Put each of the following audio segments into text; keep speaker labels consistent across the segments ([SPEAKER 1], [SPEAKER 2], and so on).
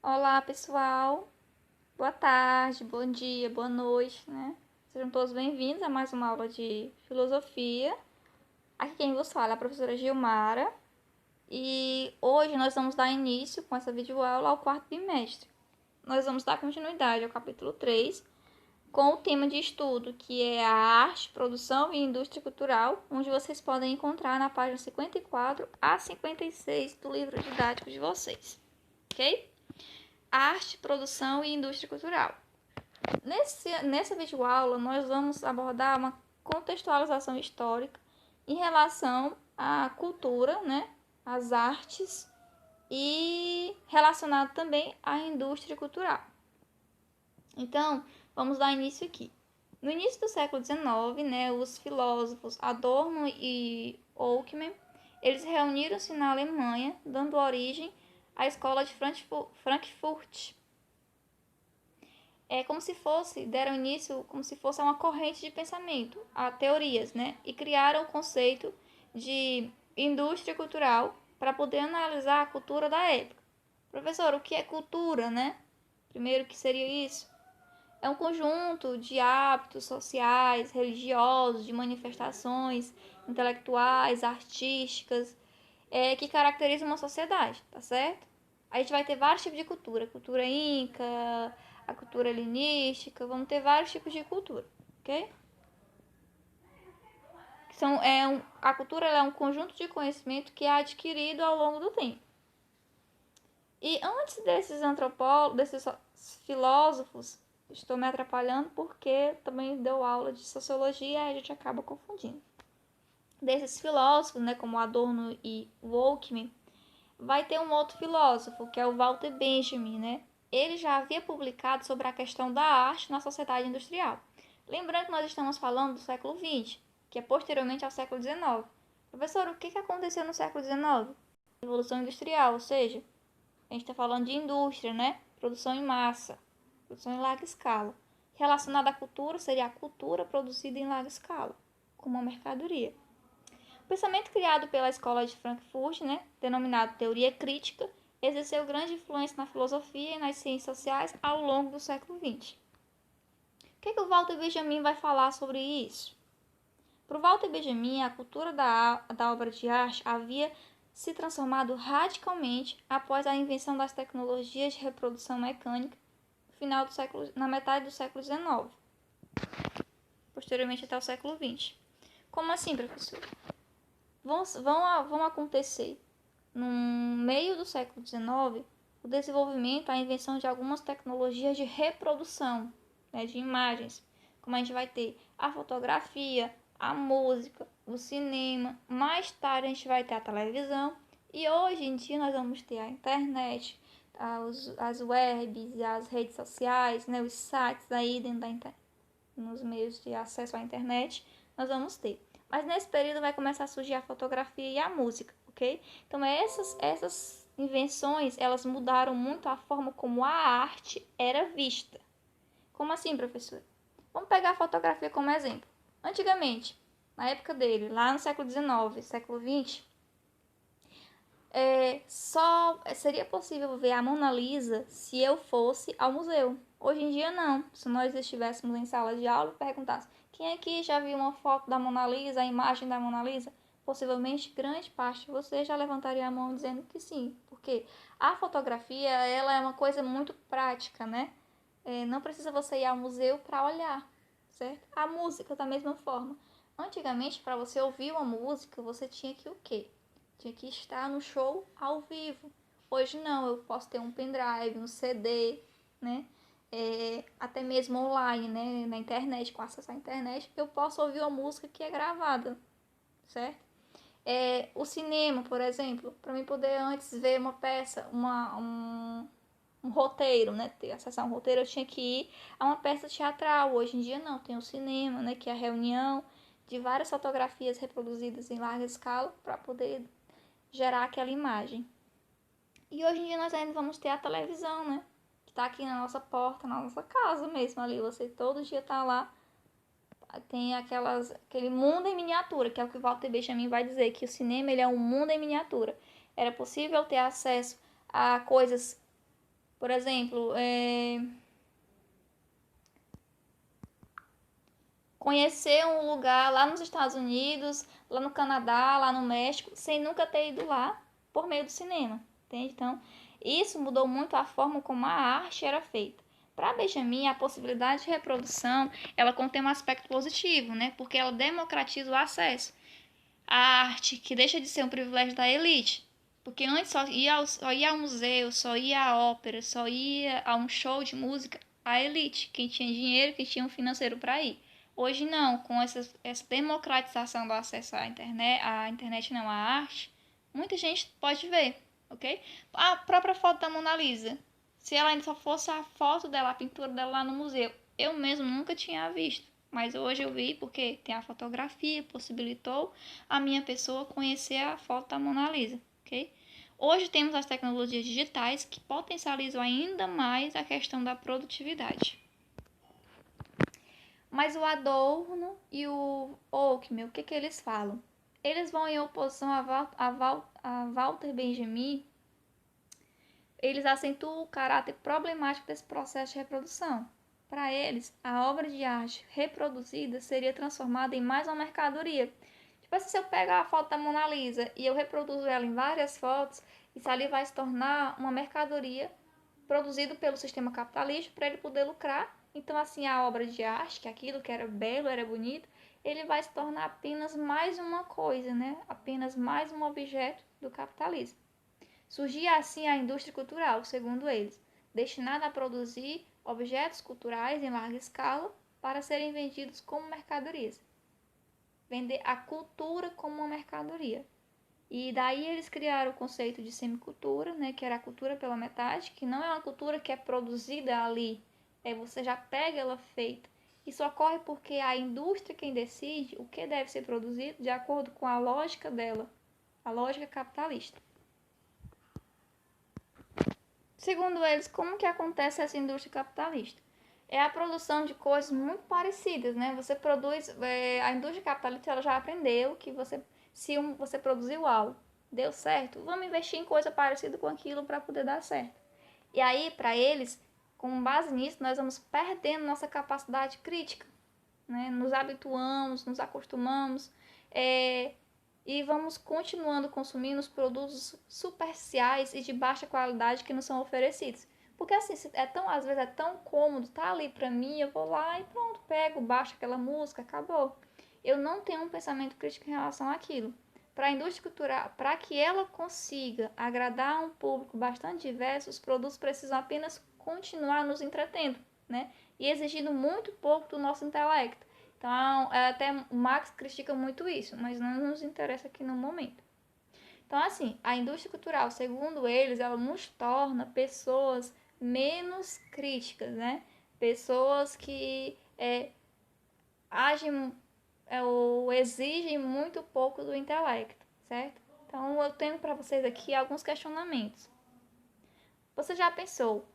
[SPEAKER 1] Olá, pessoal. Boa tarde, bom dia, boa noite, né? Sejam todos bem-vindos a mais uma aula de filosofia. Aqui quem vos fala é a professora Gilmara. E hoje nós vamos dar início com essa videoaula ao quarto bimestre. Nós vamos dar continuidade ao capítulo 3, com o tema de estudo, que é a arte, produção e indústria cultural, onde vocês podem encontrar na página 54 a 56 do livro didático de vocês, ok? Arte, produção e indústria cultural. Nessa videoaula, nós vamos abordar uma contextualização histórica em relação à cultura, né, às artes e relacionado também à indústria cultural. Então, vamos dar início aqui. No início do século XIX, né, os filósofos Adorno e Ockmann, eles reuniram-se na Alemanha, dando origem à escola de Frankfurt. Deram início como se fosse a uma corrente de pensamento, a teorias, né? E criaram o conceito de indústria cultural para poder analisar a cultura da época. Professor, o que é cultura, né? Primeiro, o que seria isso? É um conjunto de hábitos sociais, religiosos, de manifestações intelectuais, artísticas, que caracterizam uma sociedade, tá certo? A gente vai ter vários tipos de cultura. Cultura inca, a cultura helenística, vamos ter vários tipos de cultura, ok? A cultura é um conjunto de conhecimento que é adquirido ao longo do tempo. E antes desses antropólogos, desses filósofos, estou me atrapalhando porque também deu aula de sociologia e a gente acaba confundindo. Desses filósofos, né, como Adorno e Ockmann, vai ter um outro filósofo, que é o Walter Benjamin, né? Ele já havia publicado sobre a questão da arte na sociedade industrial. Lembrando que nós estamos falando do século XX, que é posteriormente ao século XIX. Professor, o que aconteceu no século XIX? Revolução industrial, ou seja, a gente está falando de indústria, né? Produção em massa, produção em larga escala. Relacionada à cultura, seria a cultura produzida em larga escala, como uma mercadoria. O pensamento criado pela escola de Frankfurt, né, denominado teoria crítica, exerceu grande influência na filosofia e nas ciências sociais ao longo do século XX. O que o Walter Benjamin vai falar sobre isso? Para o Walter Benjamin, a cultura da obra de arte havia se transformado radicalmente após a invenção das tecnologias de reprodução mecânica na metade do século XIX, posteriormente até o século XX. Como assim, professor? Vão acontecer no meio do século XIX o desenvolvimento, a invenção de algumas tecnologias de reprodução, né, de imagens, como a gente vai ter a fotografia, a música, o cinema, mais tarde a gente vai ter a televisão e hoje em dia nós vamos ter a internet, as webs, as redes sociais, né, os sites aí dentro nos meios de acesso à internet, nós vamos ter. Mas nesse período vai começar a surgir a fotografia e a música, ok? Então essas invenções, elas mudaram muito a forma como a arte era vista. Como assim, professor? Vamos pegar a fotografia como exemplo. Antigamente, na época dele, lá no século XIX, século XX, só seria possível ver a Mona Lisa se eu fosse ao museu. Hoje em dia não. Se nós estivéssemos em sala de aula e perguntasse quem aqui já viu uma foto da Mona Lisa, a imagem da Mona Lisa, possivelmente grande parte de vocês já levantaria a mão dizendo que sim, porque a fotografia ela é uma coisa muito prática, né? Não precisa você ir ao museu para olhar, certo? A música da mesma forma. Antigamente, para você ouvir uma música, você tinha que o quê? Tinha que estar no show ao vivo. Hoje não, eu posso ter um pendrive, um CD, né? Até mesmo online, né? Na internet, com acesso à internet, eu posso ouvir uma música que é gravada, certo? O cinema, por exemplo, para mim poder antes ver uma peça, um roteiro, né? Ter acesso a um roteiro, eu tinha que ir a uma peça teatral. Hoje em dia não, tem o cinema, né? Que é a reunião de várias fotografias reproduzidas em larga escala para poder gerar aquela imagem. E hoje em dia nós ainda vamos ter a televisão, né? Que tá aqui na nossa porta, na nossa casa mesmo ali. Você todo dia tá lá. Tem aquele mundo em miniatura, que é o que o Walter Benjamin vai dizer, que o cinema ele é um mundo em miniatura. Era possível ter acesso a coisas Por exemplo, conhecer um lugar lá nos Estados Unidos, lá no Canadá, lá no México, sem nunca ter ido lá por meio do cinema, entende? Então, isso mudou muito a forma como a arte era feita. Para Benjamin, a possibilidade de reprodução, ela contém um aspecto positivo, né? Porque ela democratiza o acesso. A arte, que deixa de ser um privilégio da elite. Porque antes só ia ao museu, só ia à ópera, só ia a um show de música a elite, quem tinha dinheiro, quem tinha um financeiro para ir. Hoje não, com essa democratização do acesso à internet não, à arte, muita gente pode ver, ok? A própria foto da Mona Lisa, se ela ainda só fosse a foto dela, a pintura dela lá no museu, eu mesmo nunca tinha visto. Mas hoje eu vi porque tem a fotografia, possibilitou a minha pessoa conhecer a foto da Mona Lisa, ok? Hoje temos as tecnologias digitais que potencializam ainda mais a questão da produtividade. Mas o Adorno e o Ockman, o que eles falam? Eles vão em oposição a Walter Benjamin, eles acentuam o caráter problemático desse processo de reprodução. Para eles, a obra de arte reproduzida seria transformada em mais uma mercadoria. Tipo assim, se eu pegar a foto da Mona Lisa e eu reproduzo ela em várias fotos, isso ali vai se tornar uma mercadoria produzida pelo sistema capitalista para ele poder lucrar. Então, assim, a obra de arte, que aquilo que era belo, era bonito, ele vai se tornar apenas mais uma coisa, né? Apenas mais um objeto do capitalismo. Surgia assim a indústria cultural, segundo eles, destinada a produzir objetos culturais em larga escala para serem vendidos como mercadorias. Vender a cultura como uma mercadoria. E daí eles criaram o conceito de semicultura, né, que era a cultura pela metade, que não é uma cultura que é produzida ali, você já pega ela feita. Isso ocorre porque a indústria quem decide o que deve ser produzido de acordo com a lógica dela, a lógica capitalista. Segundo eles, como que acontece essa indústria capitalista? É a produção de coisas muito parecidas, né? Você produz, a indústria capitalista ela já aprendeu que se você produziu algo, deu certo, vamos investir em coisa parecida com aquilo para poder dar certo. E aí, para eles, com base nisso, nós vamos perdendo nossa capacidade crítica, né? Nos habituamos, nos acostumamos, e vamos continuando consumindo os produtos superficiais e de baixa qualidade que nos são oferecidos. Porque assim, às vezes é tão cômodo, tá ali pra mim, eu vou lá e pronto, pego, baixo aquela música, acabou. Eu não tenho um pensamento crítico em relação àquilo. Para a indústria cultural, para que ela consiga agradar um público bastante diverso, os produtos precisam apenas continuar nos entretendo, né? E exigindo muito pouco do nosso intelecto. Então, até o Marx critica muito isso, mas não nos interessa aqui no momento. Então, assim, a indústria cultural, segundo eles, ela nos torna pessoas menos críticas, né? Pessoas que agem ou exigem muito pouco do intelecto, certo? Então, eu tenho para vocês aqui alguns questionamentos. Você já pensou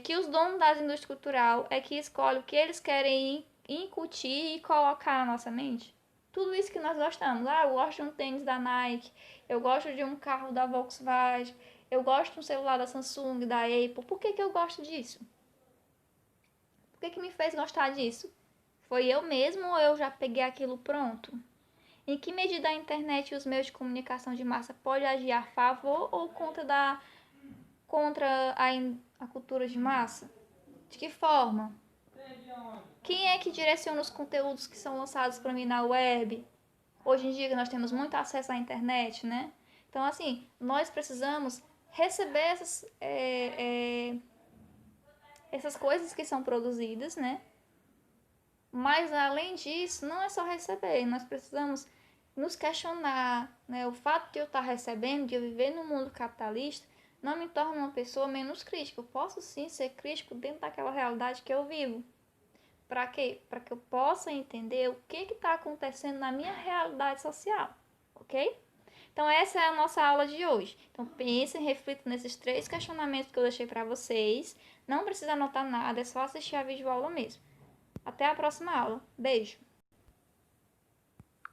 [SPEAKER 1] que os donos da indústria cultural é que escolhem o que eles querem incutir e colocar na nossa mente? Tudo isso que nós gostamos. Eu gosto de um tênis da Nike, eu gosto de um carro da Volkswagen, eu gosto de um celular da Samsung, da Apple. Por que eu gosto disso? Por que me fez gostar disso? Foi eu mesmo ou eu já peguei aquilo pronto? Em que medida a internet e os meios de comunicação de massa podem agir a favor ou contra a cultura de massa? De que forma? Quem é que direciona os conteúdos que são lançados para mim na web? Hoje em dia nós temos muito acesso à internet, né? Então, assim, nós precisamos receber essas coisas que são produzidas, né? Mas, além disso, não é só receber. Nós precisamos nos questionar, né? O fato de eu estar recebendo, de eu viver no mundo capitalista, não me torna uma pessoa menos crítica. Eu posso, sim, ser crítico dentro daquela realidade que eu vivo. Para quê? Para que eu possa entender o que está acontecendo na minha realidade social, ok? Então, essa é a nossa aula de hoje. Então, pensem, reflitam nesses 3 questionamentos que eu deixei para vocês. Não precisa anotar nada, é só assistir a videoaula mesmo. Até a próxima aula. Beijo!